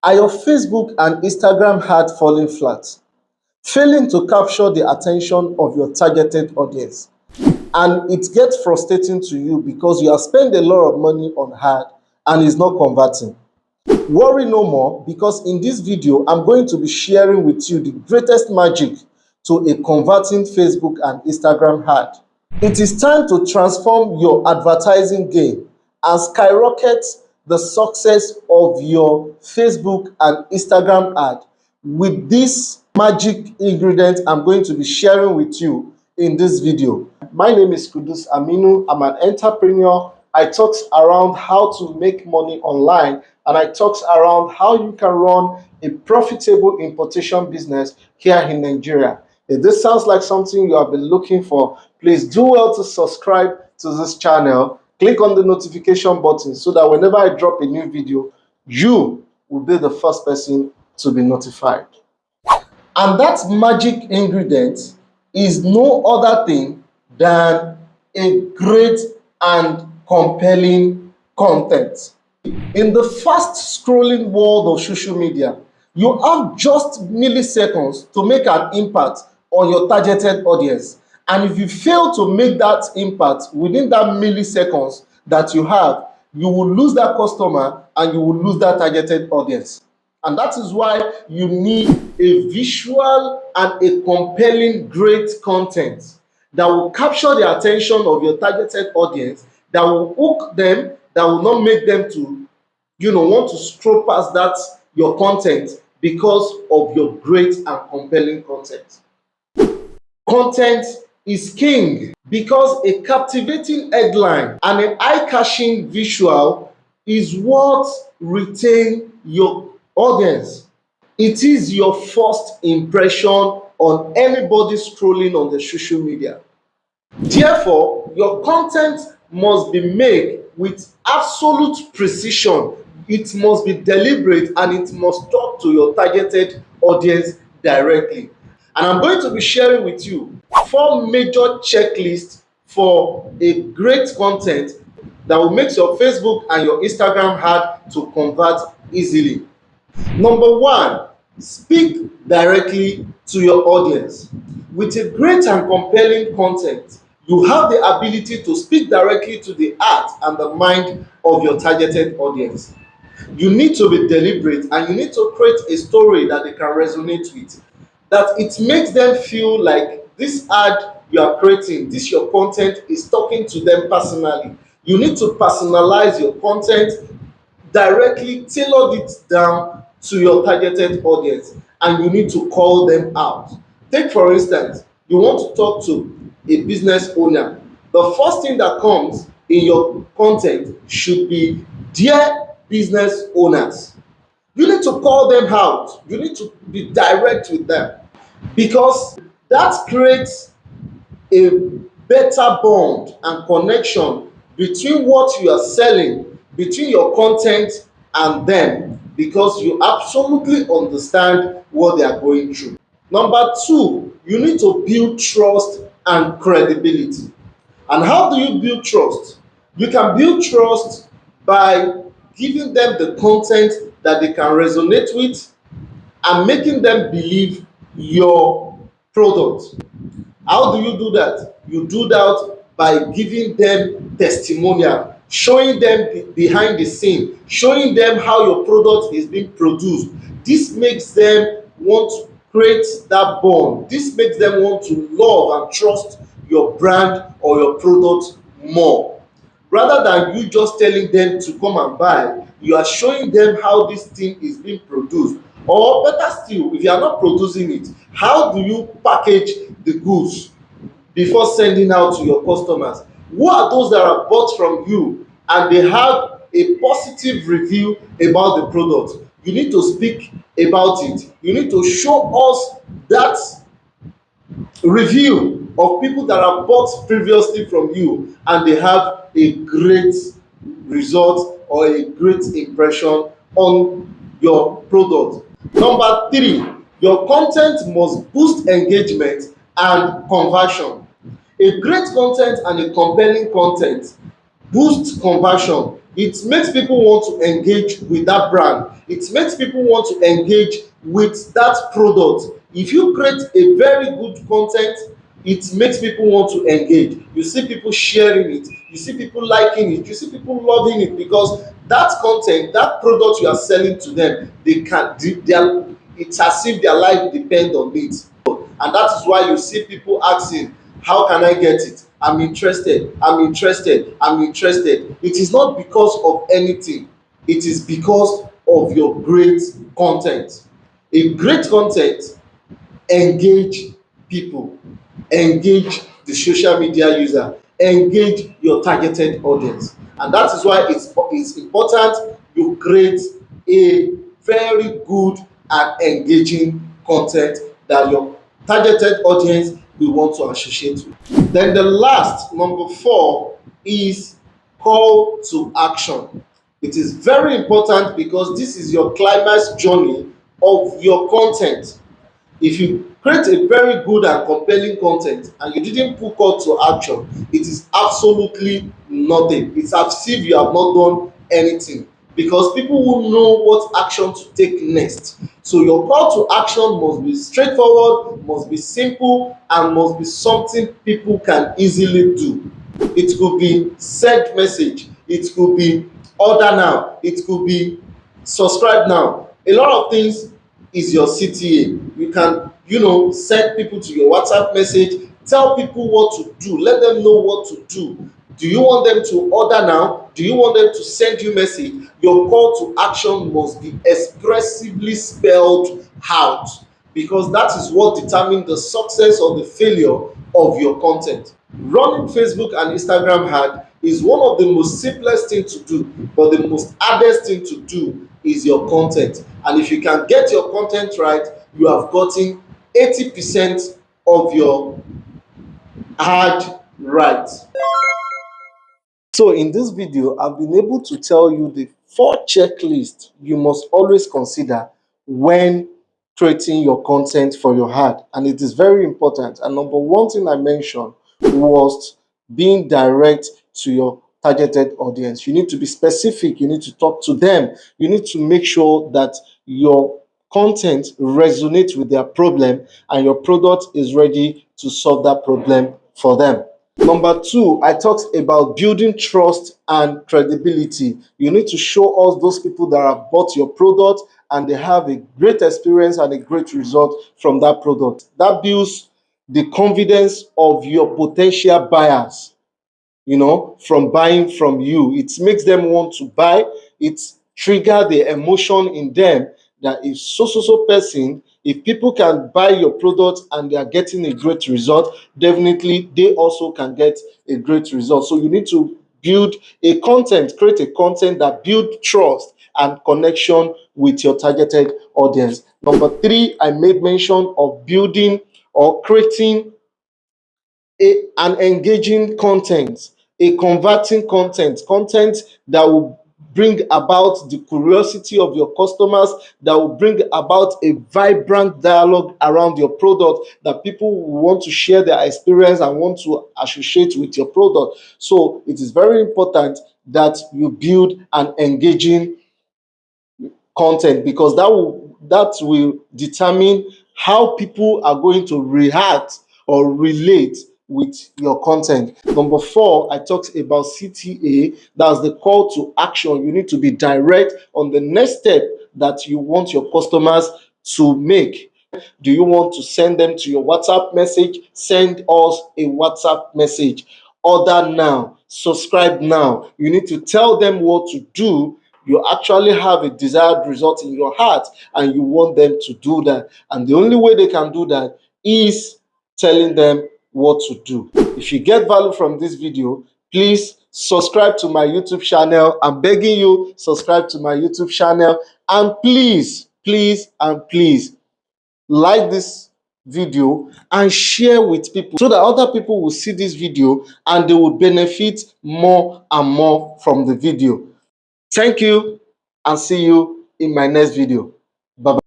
Are your Facebook and Instagram ad falling flat, failing to capture the attention of your targeted audience? And it gets frustrating to you because you have spent a lot of money on ad and it's not converting. Worry no more, because in this video, I'm going to be sharing with you the greatest magic to a converting Facebook and Instagram ad. It is time to transform your advertising game and skyrocket the success of your Facebook and Instagram ad with this magic ingredient I'm going to be sharing with you in this video. My name is Kudus Aminu. I'm an entrepreneur. I talk around how to make money online, and I talk around how you can run a profitable importation business here in Nigeria. If this sounds like something you have been looking for, please do well to subscribe to this channel. Click on the notification button so that whenever I drop a new video, you will be the first person to be notified. And that magic ingredient is no other thing than a great and compelling content. In the fast scrolling world of social media, you have just milliseconds to make an impact on your targeted audience. And if you fail to make that impact within that milliseconds that you have, you will lose that customer and you will lose that targeted audience. And that is why you need a visual and a compelling great content that will capture the attention of your targeted audience, that will hook them, that will not make them to want to scroll past that your content because of your great and compelling content. Content is king, because a captivating headline and an eye-catching visual is what retain your audience. It is your first impression on anybody scrolling on the social media. Therefore, your content must be made with absolute precision. It must be deliberate and it must talk to your targeted audience directly. And I'm going to be sharing with you 4 major checklists for a great content that will make your Facebook and your Instagram ad to convert easily. Number 1, speak directly to your audience. With a great and compelling content, you have the ability to speak directly to the heart and the mind of your targeted audience. You need to be deliberate and you need to create a story that they can resonate with, that it makes them feel like this ad you are creating, this your content is talking to them personally. You need to personalize your content, directly tailor it down to your targeted audience, and you need to call them out. Take for instance, you want to talk to a business owner. The first thing that comes in your content should be, dear business owners. You need to call them out. You need to be direct with them, because that creates a better bond and connection between what you are selling, between your content and them, because you absolutely understand what they are going through. Number 2, you need to build trust and credibility. And how do you build trust? You can build trust by giving them the content that they can resonate with and making them believe your product. How do you do that? You do that by giving them testimonial, showing them behind the scene, showing them how your product is being produced. This makes them want to create that bond. This makes them want to love and trust your brand or your product more. Rather than you just telling them to come and buy, you are showing them how this thing is being produced. Or better still, if you are not producing it, how do you package the goods before sending out to your customers? Who are those that are bought from you and they have a positive review about the product? You need to speak about it. You need to show us that review of people that have bought previously from you and they have a great result or a great impression on your product. Number 3, your content must boost engagement and conversion. A great content and a compelling content boosts conversion. It makes people want to engage with that brand. It makes people want to engage with that product. If you create a very good content, it makes people want to engage. You see people sharing it, you see people liking it, you see people loving it, because that content, that product you are selling to them, it's as if their life depend on it. And that is why you see people asking, how can I get it? I'm interested, I'm interested, I'm interested. It is not because of anything, it is because of your great content. A great content engage people, engage the social media user, engage your targeted audience. And that is why it's important you create a very good and engaging content that your targeted audience will want to associate with. Then the last, number 4, is call to action. It is very important because this is your climax journey of your content. If you create a very good and compelling content and you didn't put call to action, it is absolutely nothing. It's as if you have not done anything, because people will know what action to take next. So your call to action must be straightforward, must be simple, and must be something people can easily do. It could be send message, it could be order now, it could be subscribe now. A lot of things is your CTA. You can, send people to your WhatsApp message, tell people what to do, let them know what to do. Do you want them to order now? Do you want them to send you message? Your call to action must be expressively spelled out, because that is what determines the success or the failure of your content. Running Facebook and Instagram ad is one of the most simplest thing to do, but the most hardest thing to do is your content. And if you can get your content right, you have gotten 80% of your ad right. So in this video, I've been able to tell you the 4 checklists you must always consider when creating your content for your ad. And it is very important. And number 1 thing I mentioned was being direct to your targeted audience. You need to be specific. You need to talk to them. You need to make sure that your content resonates with their problem and your product is ready to solve that problem for them. Number 2, I talked about building trust and credibility. You need to show us those people that have bought your product and they have a great experience and a great result from that product. That builds the confidence of your potential buyers, from buying from you. It makes them want to buy. It triggers the emotion in them that if so person, if people can buy your product and they are getting a great result, definitely they also can get a great result. So you need to create a content that build trust and connection with your targeted audience. Number 3, I made mention of building or creating an engaging content, a converting content that will bring about the curiosity of your customers, that will bring about a vibrant dialogue around your product, that people will want to share their experience and want to associate with your product. So it is very important that you build an engaging content, because that will determine how people are going to react or relate with your content. Number 4, I talked about CTA. That's the call to action. You need to be direct on the next step that you want your customers to make. Do you want to send them to your WhatsApp message? Send us a WhatsApp message. Order now, subscribe now. You need to tell them what to do. You actually have a desired result in your heart and you want them to do that. And the only way they can do that is telling them what to do. If you get value from this video, please subscribe to my YouTube channel. I'm begging you, subscribe to my YouTube channel. And please, please, and please, like this video and share with people so that other people will see this video and they will benefit more and more from the video. Thank you and see you in my next video. Bye-bye.